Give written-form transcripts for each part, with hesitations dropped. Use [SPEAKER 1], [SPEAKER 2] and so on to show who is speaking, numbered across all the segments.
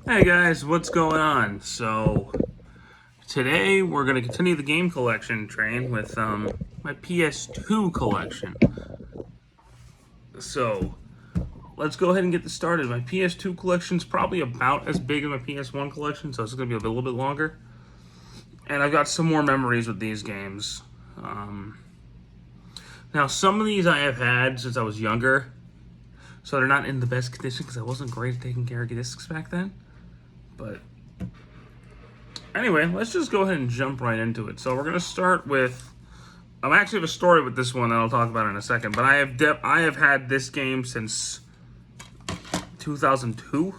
[SPEAKER 1] Hey guys, what's going on? So today we're gonna continue the game collection train with my PS2 collection. So let's go ahead and get this started. My PS2 collection is probably about as big as my PS1 collection, so it's gonna be a little bit longer. And I've got some more memories with these games. Now some of these I have had since I was younger, so they're not in the best condition because I wasn't great at taking care of discs back then. But anyway, let's just go ahead and jump right into it. So we're gonna start with. I actually have a story with this one that I'll talk about in a second. But I have had this game since 2002.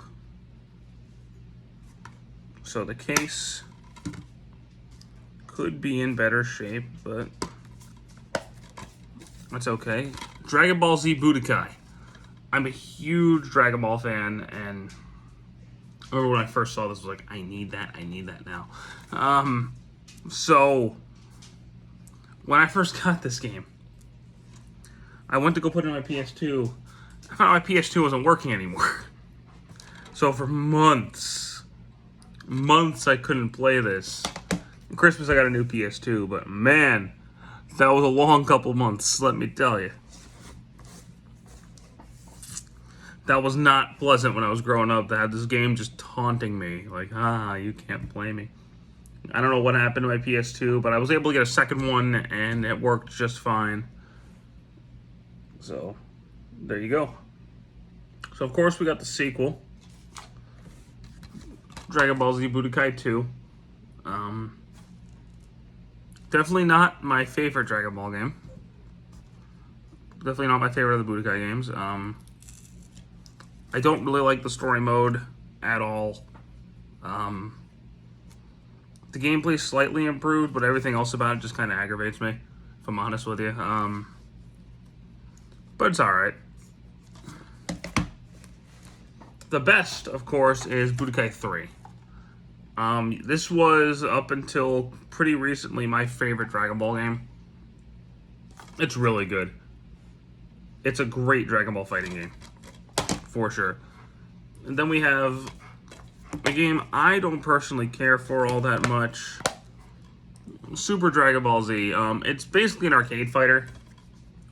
[SPEAKER 1] So the case could be in better shape, but that's okay. Dragon Ball Z Budokai. I'm a huge Dragon Ball fan, and I remember when I first saw this, I was like, I need that now. So, when I first got this game, I went to go put it in my PS2. I found my PS2 wasn't working anymore. So for months I couldn't play this. On Christmas I got a new PS2, but man, that was a long couple months, let me tell you. That was not pleasant when I was growing up to have this game just taunting me. Like, you can't play me. I don't know what happened to my PS2, but I was able to get a second one, and it worked just fine. So, there you go. So, of course, we got the sequel. Dragon Ball Z Budokai 2. Definitely not my favorite Dragon Ball game. Definitely not my favorite of the Budokai games. I don't really like the story mode at all. The gameplay's slightly improved, but everything else about it just kind of aggravates me, if I'm honest with you. But it's alright. The best, of course, is Budokai 3. This was, up until pretty recently, my favorite Dragon Ball game. It's really good. It's a great Dragon Ball fighting game. For sure. And then we have a game I don't personally care for all that much. Super Dragon Ball Z. It's basically an arcade fighter.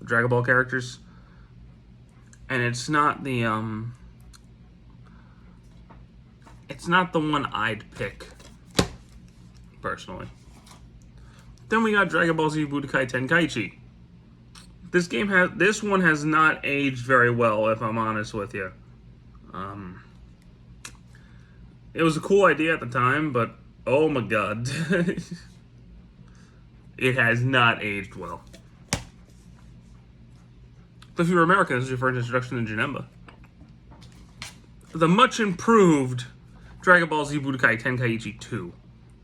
[SPEAKER 1] Dragon Ball characters. And it's not the one I'd pick personally. Then we got Dragon Ball Z Budokai Tenkaichi. This one has not aged very well, if I'm honest with you. It was a cool idea at the time, but oh my god. It has not aged well. But if you're American, this is your first introduction to Janemba. The much improved Dragon Ball Z Budokai Tenkaichi 2.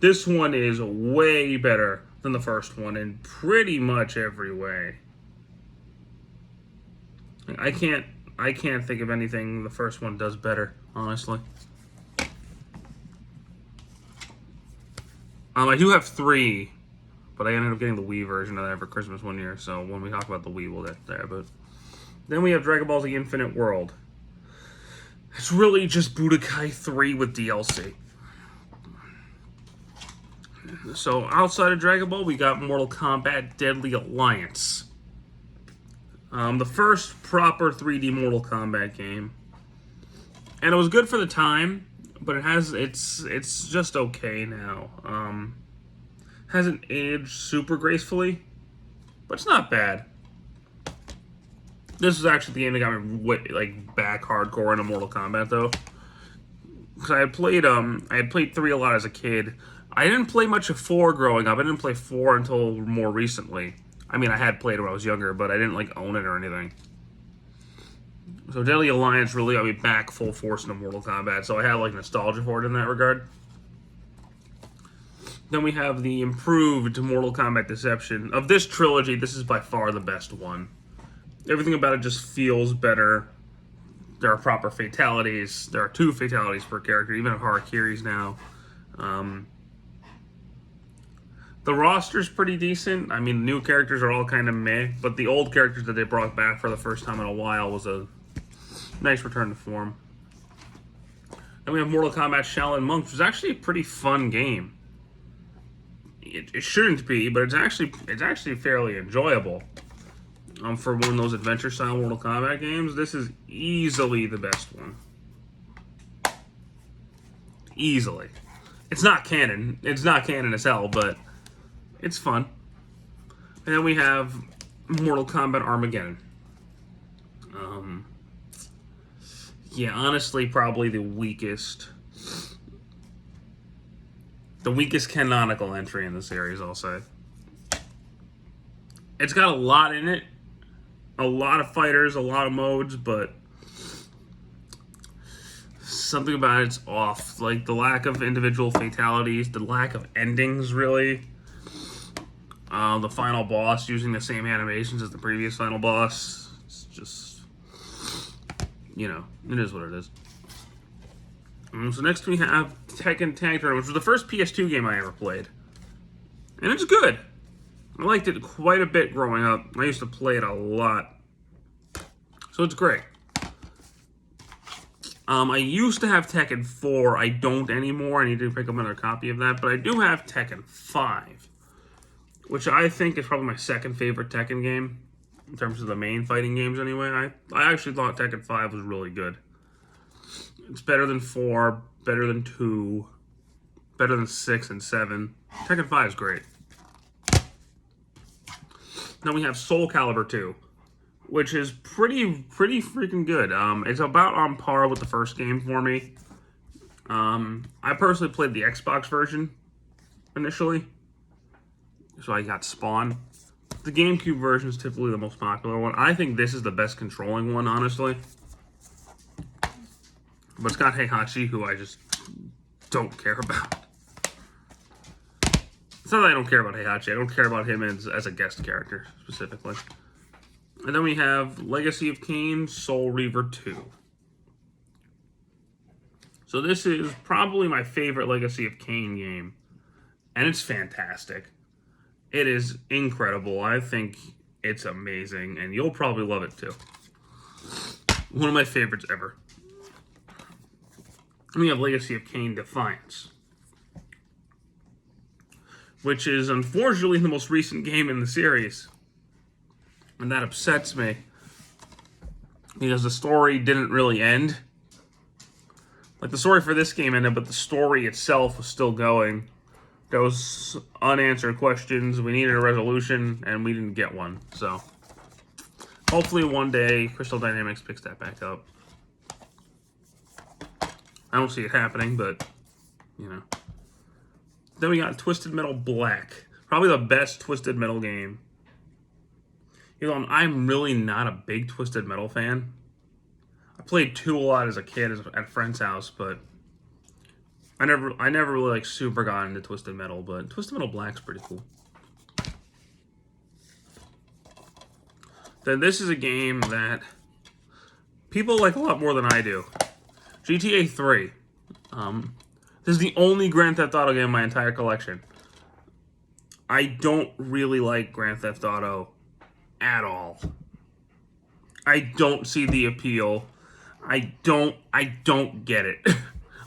[SPEAKER 1] This one is way better than the first one in pretty much every way. I can't think of anything the first one does better, honestly. I do have 3, but I ended up getting the Wii version of that for Christmas one year, so when we talk about the Wii, we'll get there. But then we have Dragon Ball Z Infinite World. It's really just Budokai 3 with DLC. So outside of Dragon Ball, we got Mortal Kombat Deadly Alliance. The first proper 3D Mortal Kombat game. And it was good for the time, but it's just okay now. Hasn't aged super gracefully, but it's not bad. This was actually the game that got me back hardcore into Mortal Kombat though. Because I had played 3 a lot as a kid. I didn't play much of 4 growing up. I didn't play 4 until more recently. I mean, I had played it when I was younger, but I didn't own it or anything. So Deadly Alliance really got me back full force into Mortal Kombat, so I had nostalgia for it in that regard. Then we have the improved Mortal Kombat Deception. Of this trilogy, this is by far the best one. Everything about it just feels better. There are proper fatalities. There are 2 fatalities per character, even if Harakiri's now. The roster's pretty decent. I mean, new characters are all kind of meh, but the old characters that they brought back for the first time in a while was a nice return to form. Then we have Mortal Kombat Shaolin Monks, which is actually a pretty fun game. It shouldn't be, but it's actually fairly enjoyable. For one of those adventure-style Mortal Kombat games, this is easily the best one. Easily. It's not canon. It's not canon as hell, but it's fun. And then we have Mortal Kombat Armageddon. Yeah, honestly, probably the weakest canonical entry in the series, I'll say. It's got a lot in it. A lot of fighters, a lot of modes, but something about it's off. Like the lack of individual fatalities, the lack of endings, really. The final boss using the same animations as the previous final boss. It's just, you know, it is what it is. So next we have Tekken Tag Tournament, which was the first PS2 game I ever played. And it's good. I liked it quite a bit growing up. I used to play it a lot. So it's great. I used to have Tekken 4. I don't anymore. I need to pick up another copy of that. But I do have Tekken 5, which I think is probably my second favorite Tekken game, in terms of the main fighting games anyway. I actually thought Tekken 5 was really good. It's better than 4, better than 2, better than 6 and 7. Tekken 5 is great. Then we have Soul Calibur 2, which is pretty freaking good. It's about on par with the first game for me. I personally played the Xbox version initially, so I got Spawn. The GameCube version is typically the most popular one. I think this is the best controlling one, honestly. But it's got Heihachi, who I just don't care about. It's not that I don't care about Heihachi. I don't care about him as a guest character, specifically. And then we have Legacy of Kain, Soul Reaver 2. So this is probably my favorite Legacy of Kain game. And it's fantastic. It is incredible. I think it's amazing. And you'll probably love it too. One of my favorites ever. And we have Legacy of Kain Defiance, which is unfortunately the most recent game in the series. And that upsets me, because the story didn't really end. Like, the story for this game ended, but the story itself was still going. There was unanswered questions, we needed a resolution, and we didn't get one. So, hopefully one day Crystal Dynamics picks that back up. I don't see it happening, but, you know. Then we got Twisted Metal Black. Probably the best Twisted Metal game. You know, I'm really not a big Twisted Metal fan. I played 2 a lot as a kid at a friend's house, but I never really like super got into Twisted Metal, but Twisted Metal Black's pretty cool. Then this is a game that people like a lot more than I do. GTA 3. This is the only Grand Theft Auto game in my entire collection. I don't really like Grand Theft Auto at all. I don't see the appeal. I don't get it.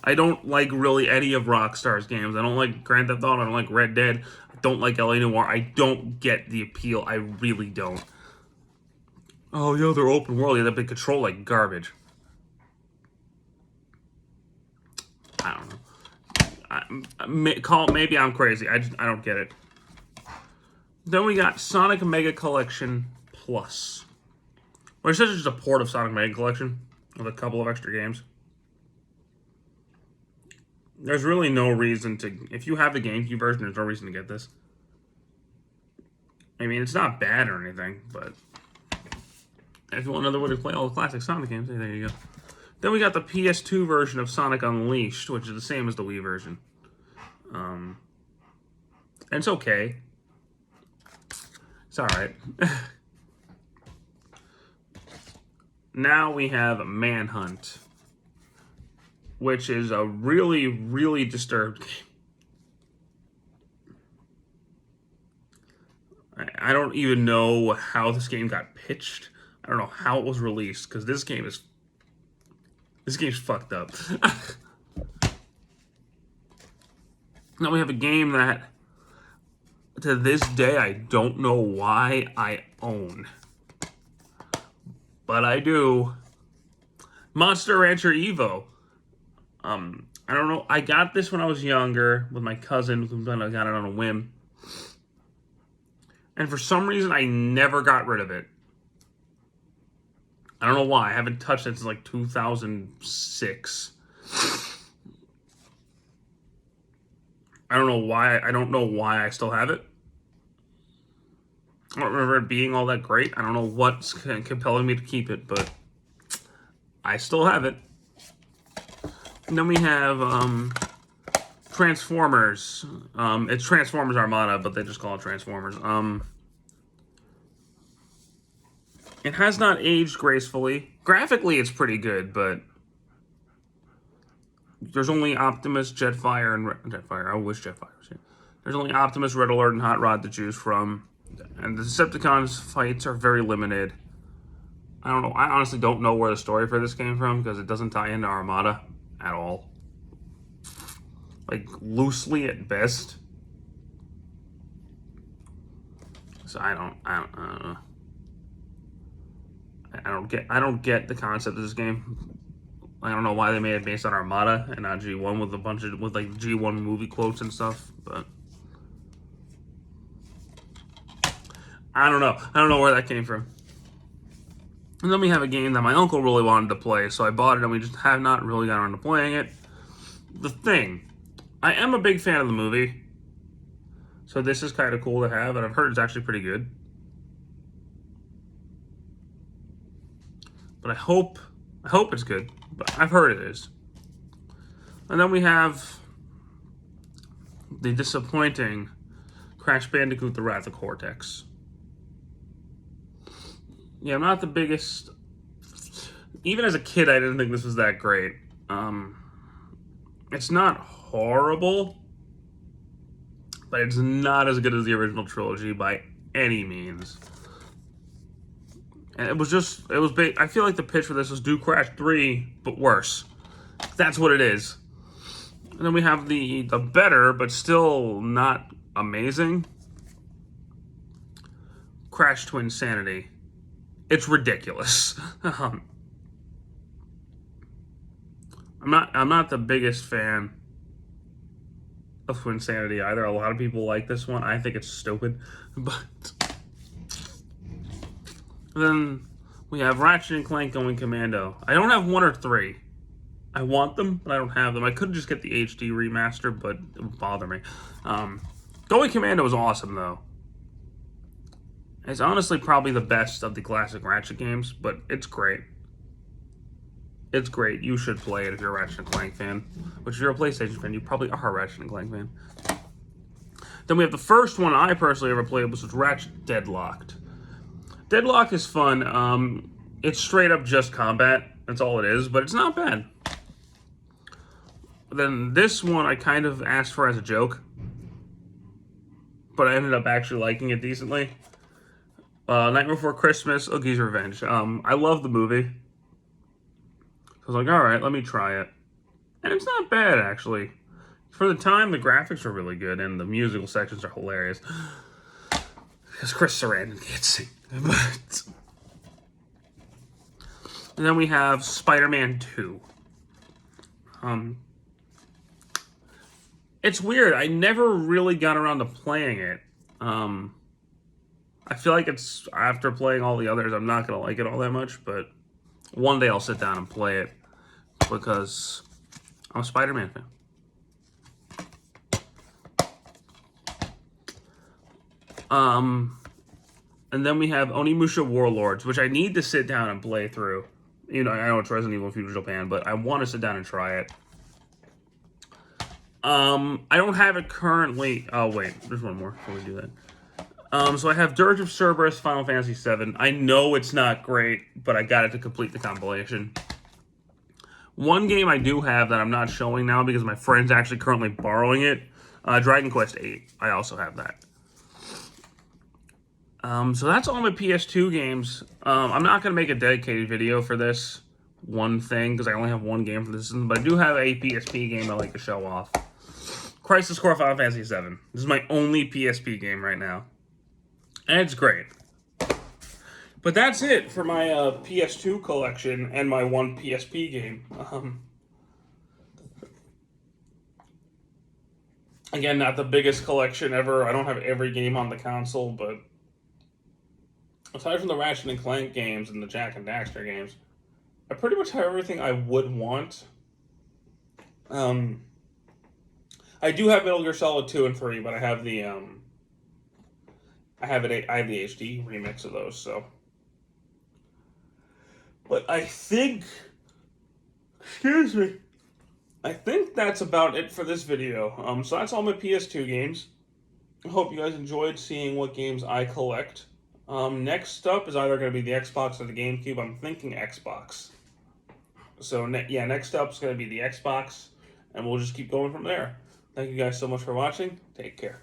[SPEAKER 1] I don't like really any of Rockstar's games. I don't like Grand Theft Auto. I don't like Red Dead. I don't like LA Noire. I don't get the appeal. I really don't. Oh, yeah, they're open world. Yeah, they control like garbage. I don't know. Maybe I'm crazy. I don't get it. Then we got Sonic Mega Collection Plus, which is just a port of Sonic Mega Collection with a couple of extra games. There's really no reason to... If you have the GameCube version, there's no reason to get this. I mean, it's not bad or anything, but if you want another way to play all the classic Sonic games, there you go. Then we got the PS2 version of Sonic Unleashed, which is the same as the Wii version. And it's okay. It's alright. Now we have Manhunt, which is a really, really disturbed game. I don't even know how this game got pitched. I don't know how it was released, because this game's fucked up. Now we have a game that, to this day, I don't know why I own. But I do. Monster Rancher Evo. I don't know. I got this when I was younger with my cousin. I got it on a whim. And for some reason, I never got rid of it. I don't know why. I haven't touched it since like 2006. I don't know why. I don't know why I still have it. I don't remember it being all that great. I don't know what's compelling me to keep it, but I still have it. And then we have Transformers. It's Transformers Armada, but they just call it Transformers. It has not aged gracefully. Graphically, it's pretty good, but there's only Optimus, Jetfire, and Jetfire. I wish Jetfire was here. There's only Optimus, Red Alert, and Hot Rod to choose from, and the Decepticons fights are very limited. I don't know. I honestly don't know where the story for this came from because it doesn't tie into Armada at all. Like, loosely at best. So I don't know. I don't get the concept of this game. I don't know why they made it based on Armada and not G1 with like G1 movie quotes and stuff, but I don't know. I don't know where that came from. And then we have a game that my uncle really wanted to play, so I bought it and we just have not really gotten around to playing it. The Thing. I am a big fan of the movie, so this is kind of cool to have, and I've heard it's actually pretty good. But I hope it's good. But I've heard it is. And then we have the disappointing Crash Bandicoot: The Wrath of Cortex. Yeah, I'm not the biggest. Even as a kid, I didn't think this was that great. It's not horrible, but it's not as good as the original trilogy by any means. And I feel like the pitch for this was do Crash 3, but worse. That's what it is. And then we have the better, but still not amazing, Crash Twinsanity. It's ridiculous. I'm not the biggest fan of Twinsanity either. A lot of people like this one. I think it's stupid, but then we have Ratchet and Clank Going Commando. I don't have 1 or 3. I want them, but I don't have them. I could just get the HD remaster, but it would bother me. Going Commando is awesome, though. It's honestly probably the best of the classic Ratchet games, but it's great. It's great. You should play it if you're a Ratchet and Clank fan. Which if you're a PlayStation fan, you probably are a Ratchet and Clank fan. Then we have the first one I personally ever played, which was Ratchet Deadlocked. Deadlock is fun. It's straight up just combat. That's all it is, but it's not bad. Then this one I kind of asked for as a joke, but I ended up actually liking it decently. Nightmare Before Christmas, Oogie's Revenge. I love the movie. I was like, alright, let me try it. And it's not bad, actually. For the time, the graphics are really good, and the musical sections are hilarious. Because Chris Sarandon can't sing. But and then we have Spider-Man 2. It's weird. I never really got around to playing it. I feel like it's after playing all the others, I'm not going to like it all that much, but one day I'll sit down and play it because I'm a Spider-Man fan. And then we have Onimusha Warlords, which I need to sit down and play through. You know, I know it's Resident Evil Future Japan, but I want to sit down and try it. I don't have it currently. Oh, wait. There's one more before we do that. So I have Dirge of Cerberus, Final Fantasy VII. I know it's not great, but I got it to complete the compilation. One game I do have that I'm not showing now because my friend's actually currently borrowing it. Dragon Quest VIII. I also have that. So that's all my PS2 games. I'm not going to make a dedicated video for this one thing because I only have one game for this season, but I do have a PSP game I like to show off. Crisis Core Final Fantasy VII. This is my only PSP game right now. And it's great. But that's it for my PS2 collection and my one PSP game. Again, not the biggest collection ever. I don't have every game on the console, but aside from the Ratchet and Clank games and the Jak and Daxter games, I pretty much have everything I would want. I do have Metal Gear Solid 2 and 3, but I have the I have the HD remix of those, so. But I think, excuse me, I think that's about it for this video. So that's all my PS2 games. I hope you guys enjoyed seeing what games I collect. Next up is either going to be the Xbox or the GameCube. I'm thinking Xbox. So yeah, next up is going to be the Xbox, and we'll just keep going from there. Thank you guys so much for watching. Take care.